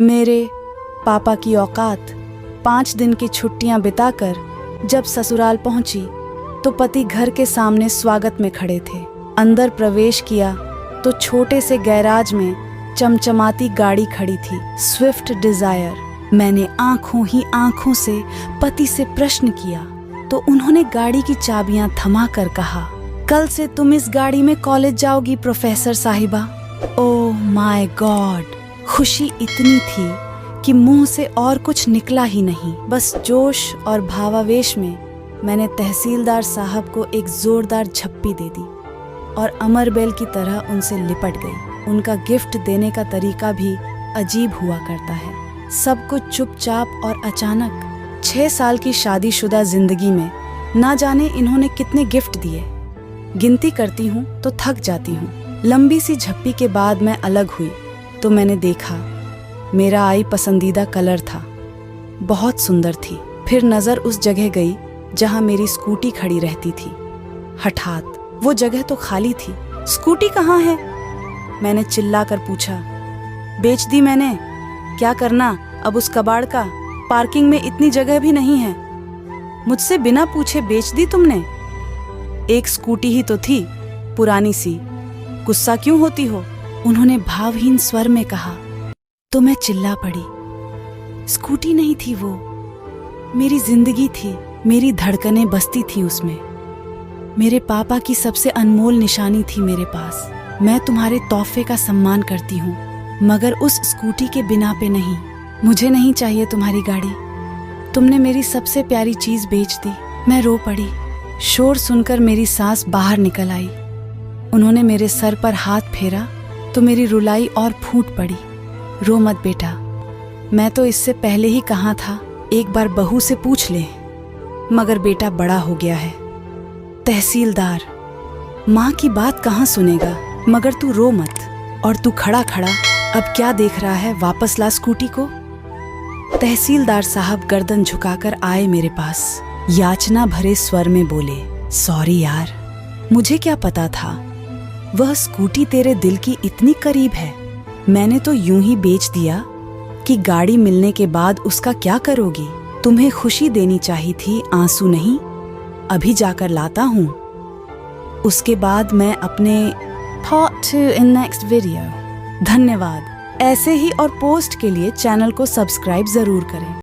मेरे पापा की औकात 5 दिन की छुट्टियां बिताकर जब ससुराल पहुंची तो पति घर के सामने स्वागत में खड़े थे। अंदर प्रवेश किया तो छोटे से गैराज में चमचमाती गाड़ी खड़ी थी, स्विफ्ट डिजायर। मैंने आंखों ही आंखों से पति से प्रश्न किया तो उन्होंने गाड़ी की चाबियां थमा कर कहा, कल से तुम इस गाड़ी में कॉलेज जाओगी प्रोफेसर साहिबा। Oh my God! खुशी इतनी थी कि मुंह से और कुछ निकला ही नहीं। बस जोश और भावावेश में मैंने तहसीलदार साहब को एक जोरदार झप्पी दे दी और अमरबेल की तरह उनसे लिपट गई। उनका गिफ्ट देने का तरीका भी अजीब हुआ करता है, सब कुछ चुपचाप और अचानक। 6 साल की शादीशुदा जिंदगी में ना जाने इन्होंने कितने गिफ्ट दिए। गिनती करती हूँ तो थक जाती हूँ। लंबी सी झप्पी के बाद मैं अलग हुई तो मैंने देखा मेरा आई पसंदीदा कलर था, बहुत सुंदर थी। फिर नजर उस जगह गई जहां मेरी स्कूटी खड़ी रहती थी। हठात वो जगह तो खाली थी। स्कूटी कहाँ है? मैंने चिल्लाकर पूछा। बेच दी मैंने। क्या करना अब उस कबाड़ का? पार्किंग में इतनी जगह भी नहीं है। मुझसे बिना पूछे बेच दी तुमने? एक स्कूटी ही तो थी, पुरानी सी। गुस्सा क्यों होती हो? उन्होंने भावहीन स्वर में कहा तो मैं चिल्ला पड़ी। स्कूटी नहीं थी वो, मेरी जिंदगी थी। मेरी धड़कनें बसती थी उसमें। मेरे पापा की सबसे अनमोल निशानी थी मेरे पास। मैं तुम्हारे तोहफे का सम्मान करती हूँ, मगर उस स्कूटी के बिना पे नहीं। मुझे नहीं चाहिए तुम्हारी गाड़ी। तुमने मेरी सबसे प्यारी चीज बेच दी। मैं रो पड़ी। शोर सुनकर मेरी सांस बाहर निकल आई। उन्होंने मेरे सर पर हाथ फेरा तो मेरी रुलाई और फूट पड़ी। रो मत बेटा, मैं तो इससे पहले ही कहा था एक बार बहू से पूछ ले, मगर बेटा बड़ा हो गया है। तहसीलदार, माँ की बात कहाँ सुनेगा? मगर तू रो मत। और तू खड़ा खड़ा अब क्या देख रहा है? वापस ला स्कूटी को। तहसीलदार साहब गर्दन झुकाकर आए मेरे पास। याचना भरे स्वर में बोले, सॉरी यार, मुझे क्या पता था वह स्कूटी तेरे दिल की इतनी करीब है। मैंने तो यूं ही बेच दिया कि गाड़ी मिलने के बाद उसका क्या करोगी? तुम्हें खुशी देनी चाहिए थी, आंसू नहीं। अभी जाकर लाता हूँ। उसके बाद मैं अपने Part 2 in next video। धन्यवाद। ऐसे ही और पोस्ट के लिए चैनल को सब्सक्राइब जरूर करें।